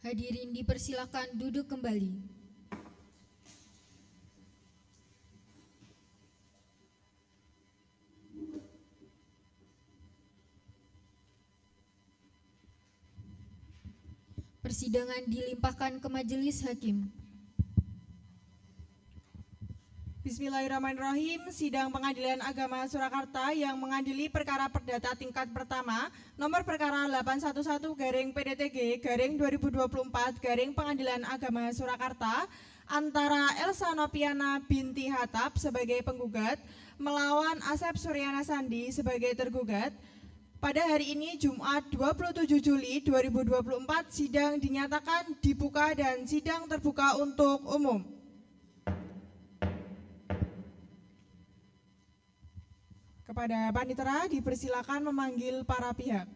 Hadirin dipersilakan duduk kembali. Persidangan dilimpahkan ke Majelis Hakim. Bismillahirrahmanirrahim. Sidang Pengadilan Agama Surakarta yang mengadili perkara perdata tingkat pertama nomor perkara 811-PDTG-2024 Pengadilan Agama Surakarta antara Elsa Nopiana binti Hatap sebagai penggugat melawan Asep Suryana Sandi sebagai tergugat. Pada hari ini Jumat 27 Juli 2024 sidang dinyatakan dibuka dan sidang terbuka untuk umum. Kepada Panitera dipersilakan memanggil para pihak.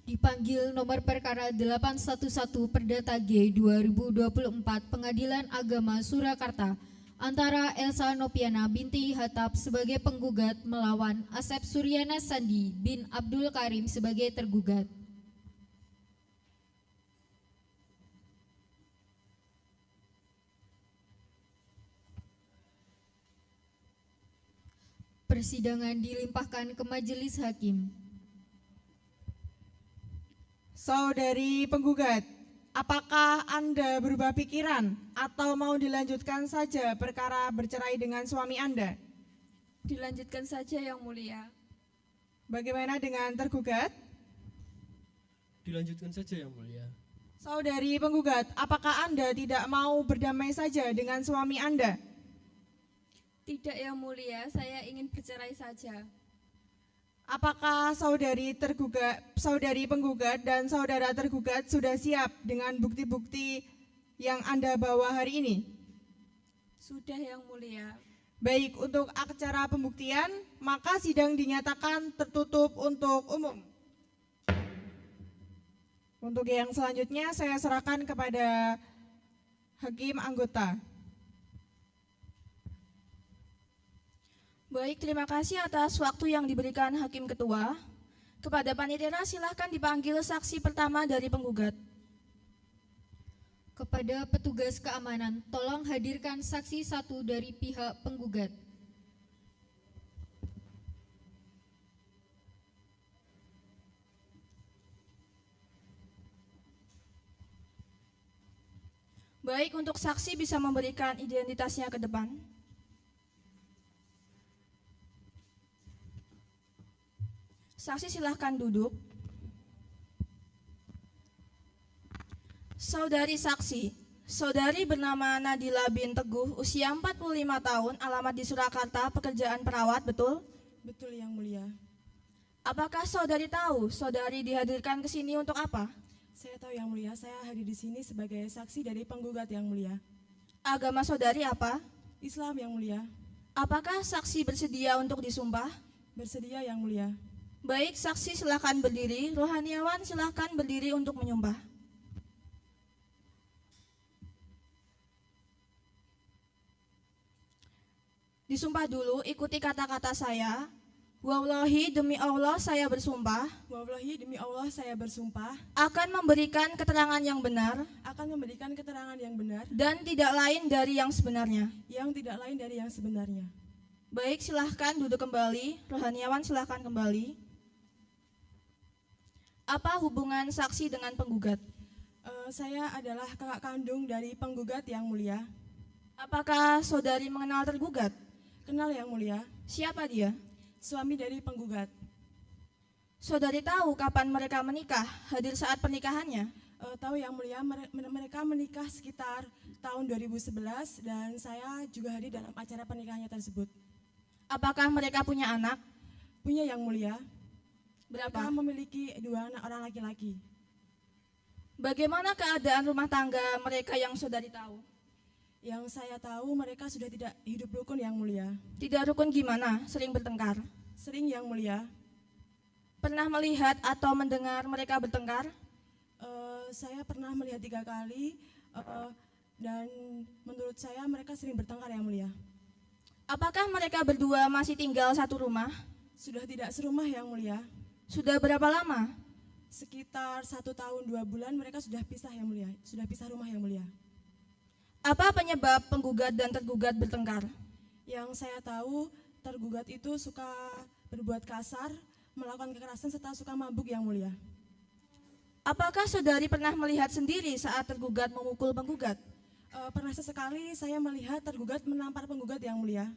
Dipanggil nomor perkara 811 Perdata G 2024 Pengadilan Agama Surakarta antara Elsa Nopiana binti Hatap sebagai penggugat melawan Asep Suryana Sandi bin Abdul Karim sebagai tergugat. Persidangan dilimpahkan ke Majelis Hakim. Saudari penggugat, apakah Anda berubah pikiran atau mau dilanjutkan saja perkara bercerai dengan suami Anda? Dilanjutkan saja, Yang Mulia. Bagaimana dengan tergugat? Dilanjutkan saja, Yang Mulia. Saudari penggugat, apakah Anda tidak mau berdamai saja dengan suami Anda? Tidak, Yang Mulia, saya ingin bercerai saja. Apakah saudari penggugat dan saudara tergugat sudah siap dengan bukti-bukti yang Anda bawa hari ini? Sudah, Yang Mulia. Baik, untuk acara pembuktian, maka sidang dinyatakan tertutup untuk umum. Untuk yang selanjutnya saya serahkan kepada hakim anggota. Baik, terima kasih atas waktu yang diberikan Hakim Ketua. Kepada Panitera silahkan dipanggil saksi pertama dari penggugat. Kepada petugas keamanan, tolong hadirkan saksi satu dari pihak penggugat. Baik, untuk saksi bisa memberikan identitasnya ke depan. Saksi silahkan duduk. Saudari saksi, saudari bernama Nadila bin Teguh, usia 45 tahun, alamat di Surakarta, pekerjaan perawat, betul? Betul, Yang Mulia. Apakah saudari tahu saudari dihadirkan ke sini untuk apa? Saya tahu, Yang Mulia, saya hadir di sini sebagai saksi dari penggugat, Yang Mulia. Agama saudari apa? Islam, Yang Mulia. Apakah saksi bersedia untuk disumpah? Bersedia, Yang Mulia. Baik, saksi silakan berdiri. Rohaniawan silakan berdiri untuk menyumpah. Disumpah dulu, ikuti kata-kata saya. Wallahi demi Allah saya bersumpah Wallahi demi Allah saya bersumpah akan memberikan keterangan yang benar akan memberikan keterangan yang benar dan tidak lain dari yang sebenarnya. yang tidak lain dari yang sebenarnya. Baik, silahkan duduk kembali. Rohaniawan silahkan kembali. Apa hubungan saksi dengan penggugat? Saya adalah kakak kandung dari penggugat, Yang Mulia. Apakah saudari mengenal tergugat? Kenal, Yang Mulia. Siapa dia? Suami dari penggugat. Saudari tahu kapan mereka menikah? Hadir saat pernikahannya? Tahu, Yang Mulia, mereka menikah sekitar tahun 2011 dan saya juga hadir dalam acara pernikahannya tersebut. Apakah mereka punya anak? Punya, Yang Mulia. Berapa? Mereka memiliki 2 anak orang laki-laki. Bagaimana keadaan rumah tangga mereka yang saudari tahu? Yang saya tahu mereka sudah tidak hidup rukun, Yang Mulia. Tidak rukun gimana? Sering bertengkar? Sering, Yang Mulia. Pernah melihat atau mendengar mereka bertengkar? Saya pernah melihat 3 kali dan menurut saya mereka sering bertengkar, Yang Mulia. Apakah mereka berdua masih tinggal satu rumah? Sudah tidak serumah, Yang Mulia. Sudah berapa lama? Sekitar 1 tahun 2 bulan mereka sudah pisah yang mulia, sudah pisah rumah yang mulia. Apa penyebab penggugat dan tergugat bertengkar? Yang saya tahu tergugat itu suka berbuat kasar, melakukan kekerasan serta suka mabuk yang mulia. Apakah saudari pernah melihat sendiri saat tergugat memukul penggugat? Pernah sesekali saya melihat tergugat menampar penggugat yang mulia.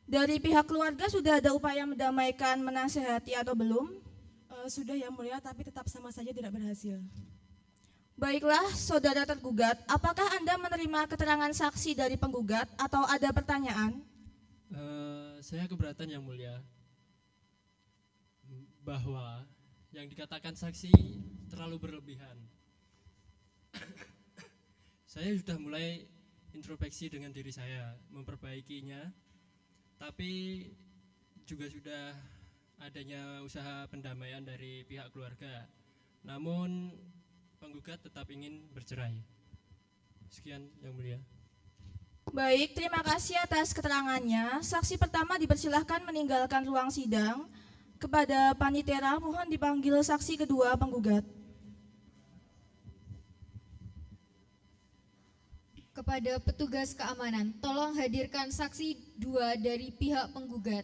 Dari pihak keluarga sudah ada upaya mendamaikan, menasehati atau belum? Sudah yang mulia, tapi tetap sama saja tidak berhasil. Baiklah, saudara tergugat, apakah Anda menerima keterangan saksi dari penggugat atau ada pertanyaan? Saya keberatan yang mulia, bahwa yang dikatakan saksi terlalu berlebihan. Saya sudah mulai introspeksi dengan diri saya, memperbaikinya, tapi juga sudah adanya usaha pendamaian dari pihak keluarga. Namun penggugat tetap ingin bercerai. Sekian yang mulia. Baik, terima kasih atas keterangannya. Saksi pertama dipersilahkan meninggalkan ruang sidang. Kepada Panitera, mohon dipanggil saksi kedua penggugat. Kepada petugas keamanan, tolong hadirkan saksi 2 dari pihak penggugat.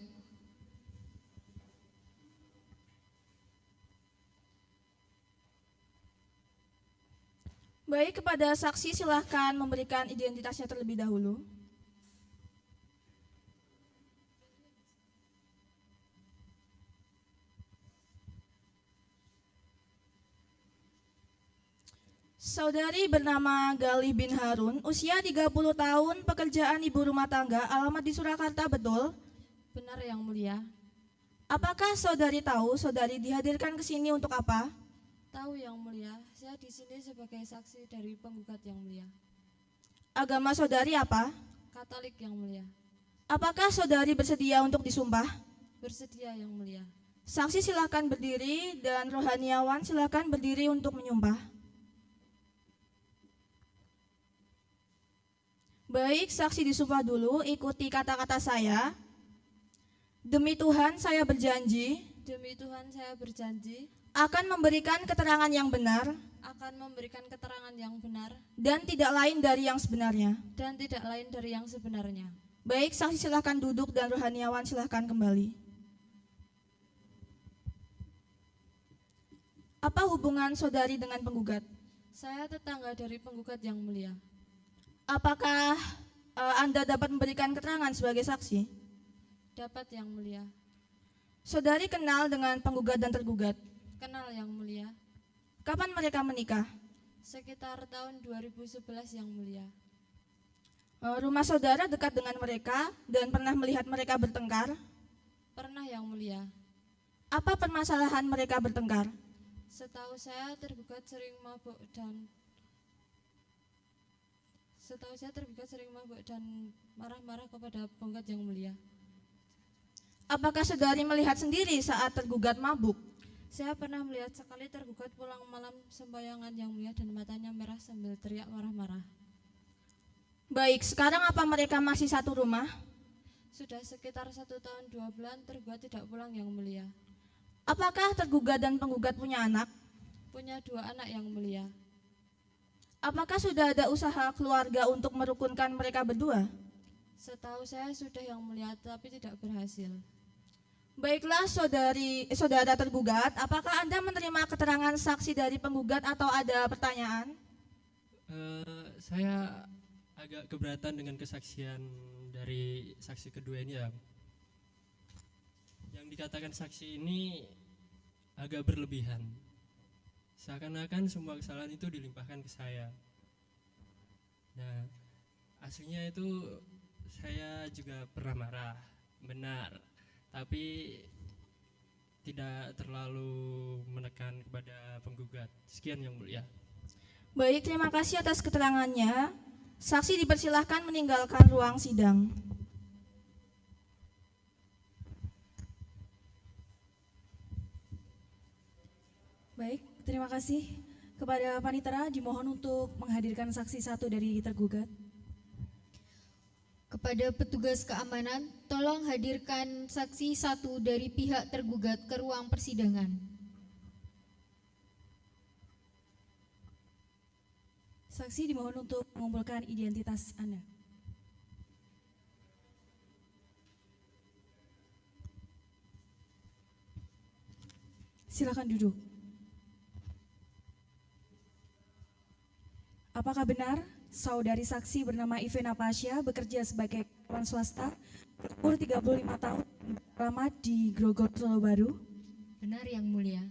Baik, kepada saksi silahkan memberikan identitasnya terlebih dahulu. Saudari bernama Galih bin Harun, usia 30 tahun, pekerjaan ibu rumah tangga, alamat di Surakarta, betul? Benar yang mulia. Apakah saudari tahu saudari dihadirkan ke sini untuk apa? Tahu yang mulia, saya di sini sebagai saksi dari penggugat yang mulia. Agama saudari apa? Katolik yang mulia. Apakah saudari bersedia untuk disumpah? Bersedia yang mulia. Saksi silakan berdiri dan rohaniawan silakan berdiri untuk menyumpah. Baik, saksi disumpah dulu, ikuti kata-kata saya. Demi Tuhan saya berjanji Demi Tuhan saya berjanji akan memberikan keterangan yang benar akan memberikan keterangan yang benar dan tidak lain dari yang sebenarnya. dan tidak lain dari yang sebenarnya. Baik, saksi silakan duduk dan rohaniawan silakan kembali. Apa hubungan saudari dengan penggugat? Saya tetangga dari penggugat yang mulia. Apakah Anda dapat memberikan keterangan sebagai saksi? Dapat yang mulia. Saudari kenal dengan penggugat dan tergugat. Kenal yang mulia. Kapan mereka menikah? Sekitar tahun 2011 yang mulia. Rumah saudara dekat dengan mereka dan pernah melihat mereka bertengkar? Pernah yang mulia. Apa permasalahan mereka bertengkar? Setahu saya tergugat sering mabuk dan marah-marah kepada penggugat yang mulia. Apakah saudari melihat sendiri saat tergugat mabuk? Saya pernah melihat sekali tergugat pulang malam sembayangan yang mulia dan matanya merah sambil teriak marah-marah. Baik, sekarang apa mereka masih satu rumah? Sudah sekitar 1 tahun 2 bulan tergugat tidak pulang yang mulia. Apakah tergugat dan penggugat punya anak? Punya 2 anak yang mulia. Apakah sudah ada usaha keluarga untuk merukunkan mereka berdua? Setahu saya sudah yang mulia tapi tidak berhasil. Baiklah saudara tergugat, apakah Anda menerima keterangan saksi dari penggugat atau ada pertanyaan? Saya agak keberatan dengan kesaksian dari saksi kedua ini ya. Yang dikatakan saksi ini agak berlebihan. Seakan-akan semua kesalahan itu dilimpahkan ke saya. Nah, aslinya itu saya juga pernah marah, benar. Tapi tidak terlalu menekan kepada penggugat. Sekian yang mulia. Baik, terima kasih atas keterangannya. Saksi dipersilahkan meninggalkan ruang sidang. Baik, terima kasih. Kepada Panitera dimohon untuk menghadirkan saksi 1 dari tergugat. Kepada petugas keamanan, tolong hadirkan saksi 1 dari pihak tergugat ke ruang persidangan. Saksi dimohon untuk mengumpulkan identitas Anda. Silakan duduk. Apakah benar saudari saksi bernama Ivena Pasha bekerja sebagai karyawan swasta berumur 35 tahun alamat di Grogol, Solo Baru? Benar yang mulia.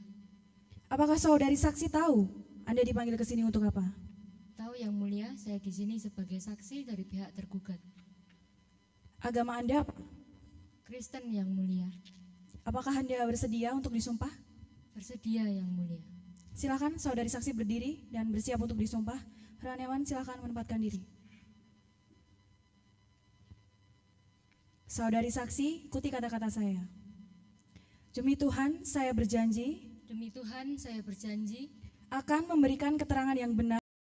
Apakah saudari saksi tahu Anda dipanggil ke sini untuk apa? Tahu yang mulia, saya di sini sebagai saksi dari pihak tergugat. Agama Anda apa? Kristen yang mulia. Apakah Anda bersedia untuk disumpah? Bersedia yang mulia. Silakan saudari saksi berdiri dan bersiap untuk disumpah. Heraniawan silakan menempatkan diri. Saudari saksi, ikuti kata-kata saya. Demi Tuhan, saya berjanji Demi Tuhan, saya berjanji akan memberikan keterangan yang benar